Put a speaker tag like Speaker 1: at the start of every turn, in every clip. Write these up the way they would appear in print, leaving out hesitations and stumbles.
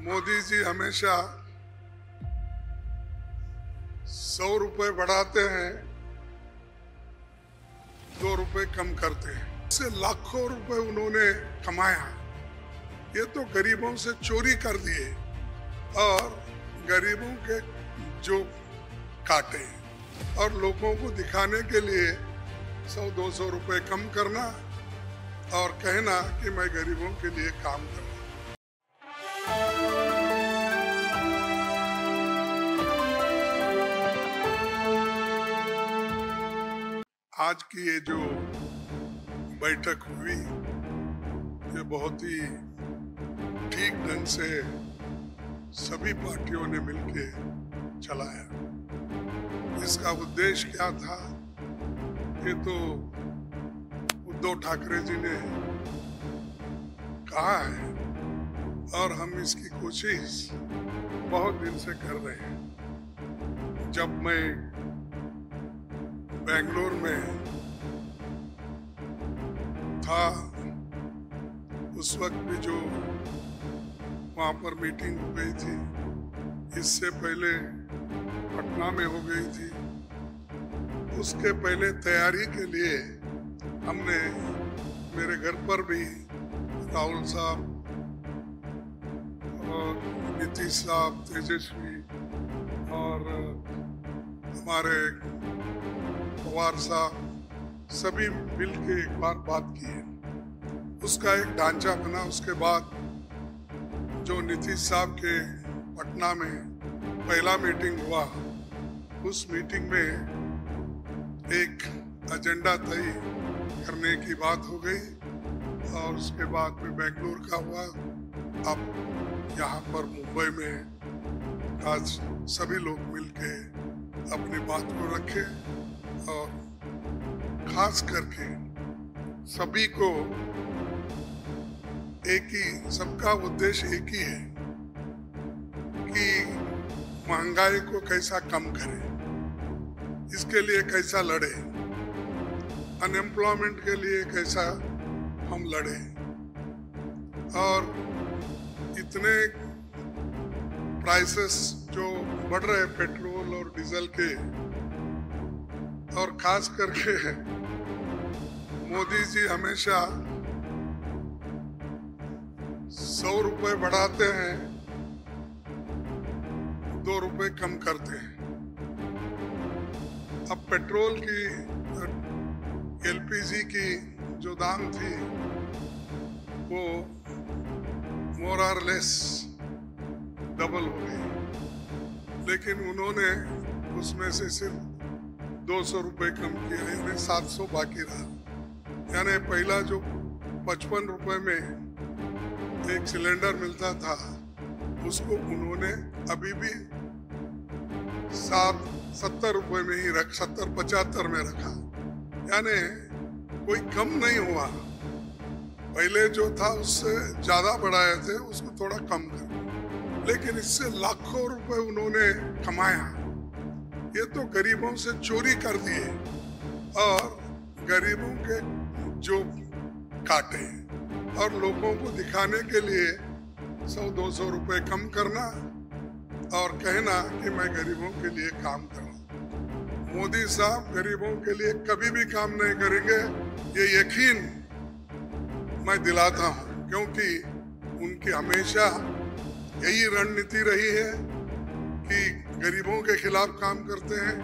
Speaker 1: मोदी जी हमेशा 100 रुपए बढ़ाते हैं, 2 रुपए कम करते हैं। इससे लाखों रुपए उन्होंने कमाया। ये तो गरीबों से चोरी कर दिए और गरीबों के जो काटे और लोगों को दिखाने के लिए 100-200 रुपए कम करना और कहना कि मैं गरीबों के लिए काम कर रहा हूं। आज की ये जो बैठक हुई ये बहुत ही ठीक ढंग से सभी पार्टियों ने मिलके चलाया। इसका उद्देश्य क्या था ये तो उद्धव ठाकरे जी ने कहा है और हम इसकी कोशिश बहुत दिन से कर रहे हैं। जब मैं बेंगलोर में था उस वक्त भी जो वहां पर मीटिंग हो गई थी, इससे पहले पटना में हो गई थी। उसके पहले तैयारी के लिए हमने मेरे घर पर भी राहुल साहब और नीतीश साहब, तेजस्वी और हमारे पवार साहब सभी मिलके एक बार बात की है। उसका एक ढांचा बना। उसके बाद जो नीतीश साहब के पटना में पहला मीटिंग हुआ, उस मीटिंग में एक एजेंडा तय करने की बात हो गई और उसके बाद में बेंगलोर का हुआ। अब यहाँ पर मुंबई में आज सभी लोग मिलके अपनी बात को रखे और खास करके सभी को एक ही, सबका उद्देश्य एक ही है कि महंगाई को कैसा कम करें, इसके लिए कैसा लड़े, अनएम्प्लॉयमेंट के लिए कैसा हम लड़े। और इतने प्राइसेस जो बढ़ रहे पेट्रोल और डीजल के, और खास करके मोदी जी हमेशा 100 रुपए बढ़ाते हैं, 2 रुपए कम करते हैं। अब पेट्रोल की, एलपीजी की जो दाम थी वो मोर और लेस डबल हो गई, लेकिन उन्होंने उसमें से सिर्फ 200 रुपए कम किया, यानी 700 बाकी रहा। यानी पहला जो 55 रुपए में एक सिलेंडर मिलता था उसको उन्होंने अभी भी 70 रुपए में ही 70-75 में रखा। यानी कोई कम नहीं हुआ। पहले जो था उससे ज्यादा बढ़ाए थे, उसको थोड़ा कम कर, लेकिन इससे लाखों रुपए उन्होंने कमाया। ये तो गरीबों से चोरी कर दिए और गरीबों के जो काटे और लोगों को दिखाने के लिए 100-200 रुपए कम करना और कहना कि मैं गरीबों के लिए काम कर रहा हूं। मोदी साहब गरीबों के लिए कभी भी काम नहीं करेंगे, ये यकीन मैं दिलाता हूं, क्योंकि उनकी हमेशा यही रणनीति रही है कि गरीबों के खिलाफ काम करते हैं।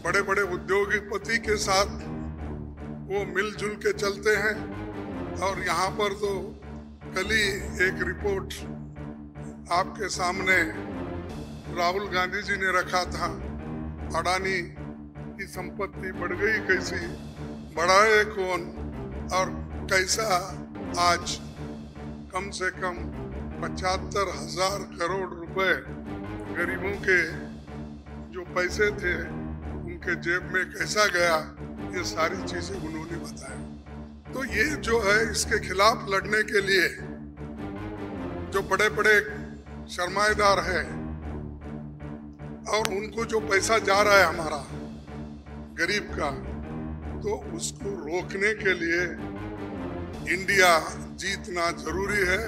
Speaker 1: बड़े बड़े उद्योगपति के साथ वो मिलजुल के चलते हैं। और यहाँ पर तो कल ही एक रिपोर्ट आपके सामने राहुल गांधी जी ने रखा था, अडानी की संपत्ति बढ़ गई कैसी, बढ़ाए कौन, और कैसा आज कम से कम 75,000 करोड़ रुपए गरीबों के जो पैसे थे उनके जेब में कैसा गया, ये सारी चीजें उन्होंने बताया। तो ये जो है, इसके खिलाफ लड़ने के लिए जो बड़े बड़े सरमाएदार है और उनको जो पैसा जा रहा है हमारा गरीब का, तो उसको रोकने के लिए इंडिया जीतना जरूरी है।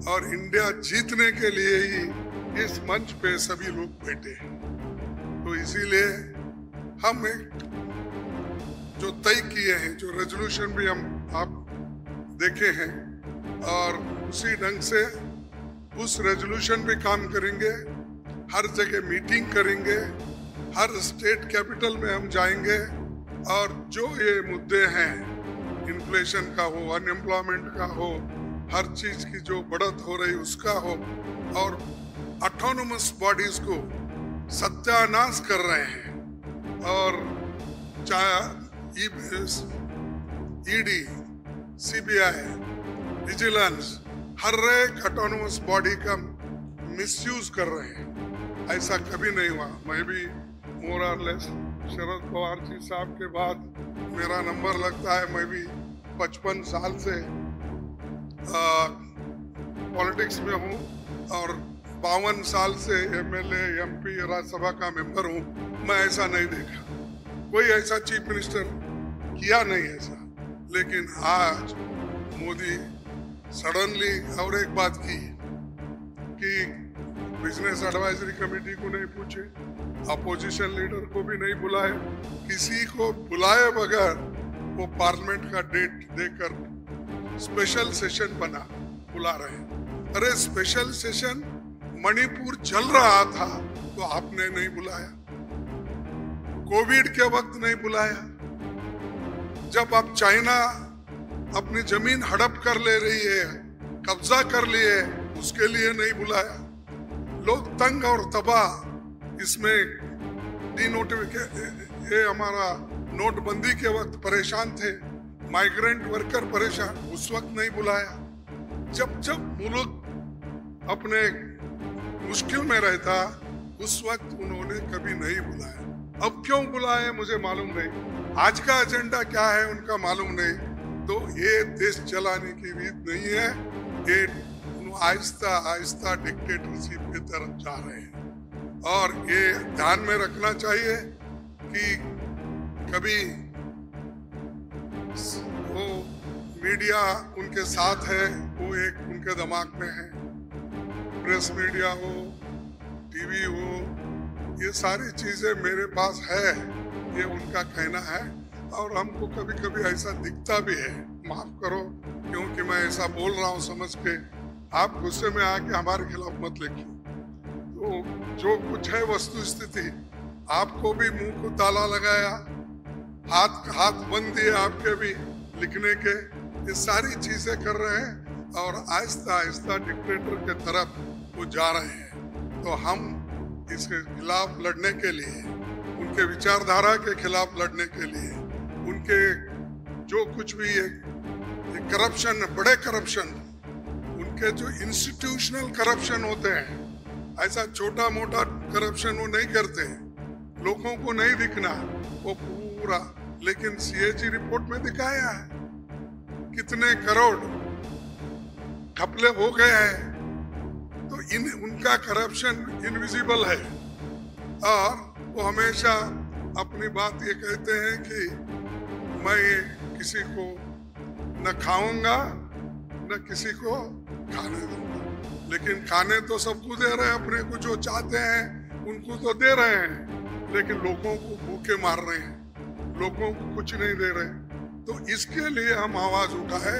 Speaker 1: और इंडिया जीतने के लिए ही इस मंच पे सभी लोग बैठे हैं। तो इसीलिए हम एक जो तय किए हैं, जो रेजोल्यूशन भी हम आप देखे हैं, और उसी ढंग से उस रेजोल्यूशन पे काम करेंगे। हर जगह मीटिंग करेंगे, हर स्टेट कैपिटल में हम जाएंगे और जो ये मुद्दे हैं, इन्फ्लेशन का हो, अनएम्प्लॉयमेंट का हो, हर चीज की जो बढ़त हो रही उसका हो, और ऑटोनोमस बॉडीज को सत्यानाश कर रहे हैं। और चाहे ईडी, सीबीआई, विजिलेंस, हर एक ऑटोनोमस बॉडी का मिसयूज कर रहे हैं। ऐसा कभी नहीं हुआ। मैं भी मोर और लेस शरद पवार जी साहब के बाद मेरा नंबर लगता है। मैं भी 55 साल से पॉलिटिक्स में हूँ और 52 साल से एमएलए, एमपी, राज्यसभा का मेंबर हूँ। मैं ऐसा नहीं देखा, कोई ऐसा चीफ मिनिस्टर किया नहीं ऐसा। लेकिन आज मोदी सडनली और एक बात की कि बिजनेस एडवाइजरी कमेटी को नहीं पूछे, अपोजिशन लीडर को भी नहीं बुलाए, किसी को बुलाए बगैर वो पार्लियामेंट का डेट देकर स्पेशल सेशन बुला रहे हैं। अरे स्पेशल सेशन मणिपुर चल रहा था तो आपने नहीं बुलाया, कोविड के वक्त नहीं बुलाया, जब अब चाइना अपनी जमीन हड़प कर ले रही है, कब्जा कर लिए, उसके लिए नहीं बुलाया। लोग तंग और तबाह, इसमें ये हमारा नोटबंदी के वक्त परेशान थे, माइग्रेंट वर्कर परेशान, उस वक्त नहीं बुलाया। जब जब मुल्क अपने मुश्किल में रहता उस वक्त उन्होंने कभी नहीं बुलाया। अब क्यों बुलाए मुझे मालूम नहीं, आज का एजेंडा क्या है उनका मालूम नहीं। तो ये देश चलाने की रीत नहीं है, ये आहिस्ता आहिस्ता डिक्टेटरशिप की तरफ जा रहे हैं। और ये ध्यान में रखना चाहिए कि कभी वो मीडिया उनके साथ है, वो एक उनके दिमाग में है, प्रेस मीडिया हो, टीवी हो, ये सारी चीजें मेरे पास है, ये उनका कहना है। और हमको कभी कभी ऐसा दिखता भी है, माफ करो क्योंकि मैं ऐसा बोल रहा हूँ समझ के, आप गुस्से में आके हमारे खिलाफ मत लिखिए। तो जो कुछ है वस्तु स्थिति, आपको भी मुंह को ताला लगाया, हाथ बंद दिए आपके भी लिखने के, ये सारी चीजें कर रहे हैं और आहिस्ता आहिस्ता डिक्टेटर के तरफ वो जा रहे हैं। तो हम इसके खिलाफ लड़ने के लिए, उनके विचारधारा के खिलाफ लड़ने के लिए, उनके जो कुछ भी ये करप्शन, बड़े करप्शन, उनके जो इंस्टीट्यूशनल करप्शन होते हैं, ऐसा छोटा मोटा करप्शन वो नहीं करते, लोगों को नहीं दिखना वो पूरा। लेकिन सीएजी रिपोर्ट में दिखाया है कितने करोड़ घपले हो गए हैं। तो उनका करप्शन इनविजिबल है और वो हमेशा अपनी बात ये कहते हैं कि मैं किसी को न खाऊंगा न किसी को खाने दूंगा। लेकिन खाने तो सबको दे रहे हैं, अपने को जो चाहते हैं उनको तो दे रहे हैं, लेकिन लोगों को भूखे मार रहे हैं, लोगों को कुछ नहीं दे रहे। तो इसके लिए हम आवाज उठाए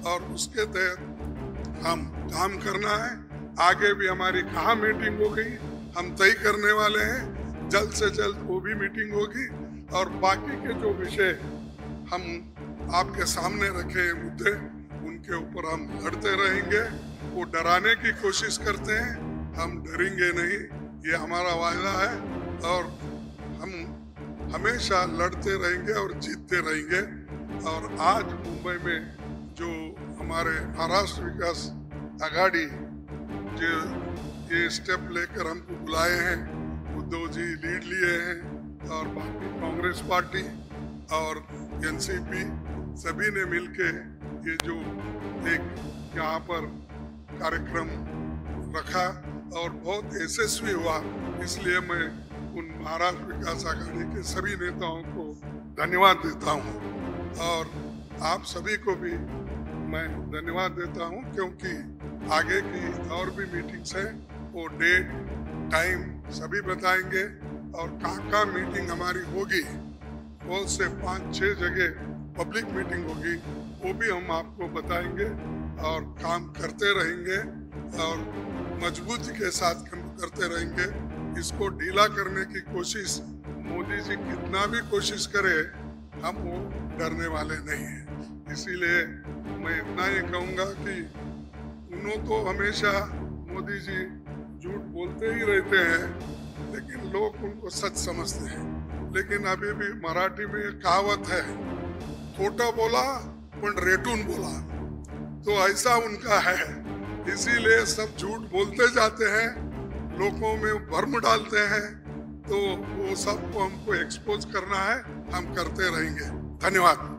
Speaker 1: और उसके तहत हम काम करना है। आगे भी हमारी कहाँ मीटिंग हो गई, हम तय करने वाले हैं, जल्द से जल्द वो भी मीटिंग होगी और बाकी के जो विषय हम आपके सामने रखे मुद्दे, उनके ऊपर हम लड़ते रहेंगे। वो डराने की कोशिश करते हैं, हम डरेंगे नहीं, ये हमारा वायदा है और हम हमेशा लड़ते रहेंगे और जीतते रहेंगे। और आज मुंबई में जो हमारे महाराष्ट्र विकास आघाड़ी जो ये स्टेप लेकर हमको बुलाए हैं, उद्धव जी लीड लिए हैं और बाकी कांग्रेस पार्टी और एनसीपी सभी ने मिलके ये जो एक यहाँ पर कार्यक्रम रखा और बहुत यशस्वी हुआ। इसलिए मैं उन महाराष्ट्र विकास आघाड़ी के सभी नेताओं को धन्यवाद देता हूँ और आप सभी को भी मैं धन्यवाद देता हूँ, क्योंकि आगे की और भी मीटिंग्स हैं, वो डेट टाइम सभी बताएंगे। और कहाँ मीटिंग हमारी होगी, बहुत से 5-6 जगह पब्लिक मीटिंग होगी, वो भी हम आपको बताएंगे और काम करते रहेंगे और मजबूती के साथ काम करते रहेंगे। इसको ढीला करने की कोशिश मोदी जी कितना भी कोशिश करे, हम वो डरने वाले नहीं हैं। इसीलिए मैं इतना ही कहूँगा कि उन्होंने तो हमेशा मोदी जी झूठ बोलते ही रहते हैं, लेकिन लोग उनको सच समझते हैं। लेकिन अभी भी मराठी में एक कहावत है, खोटा बोला पण रेटून बोला, तो ऐसा उनका है। इसीलिए सब झूठ बोलते जाते हैं, लोगों में भ्रम डालते हैं, तो वो सबको हमको एक्सपोज करना है, हम करते रहेंगे। धन्यवाद।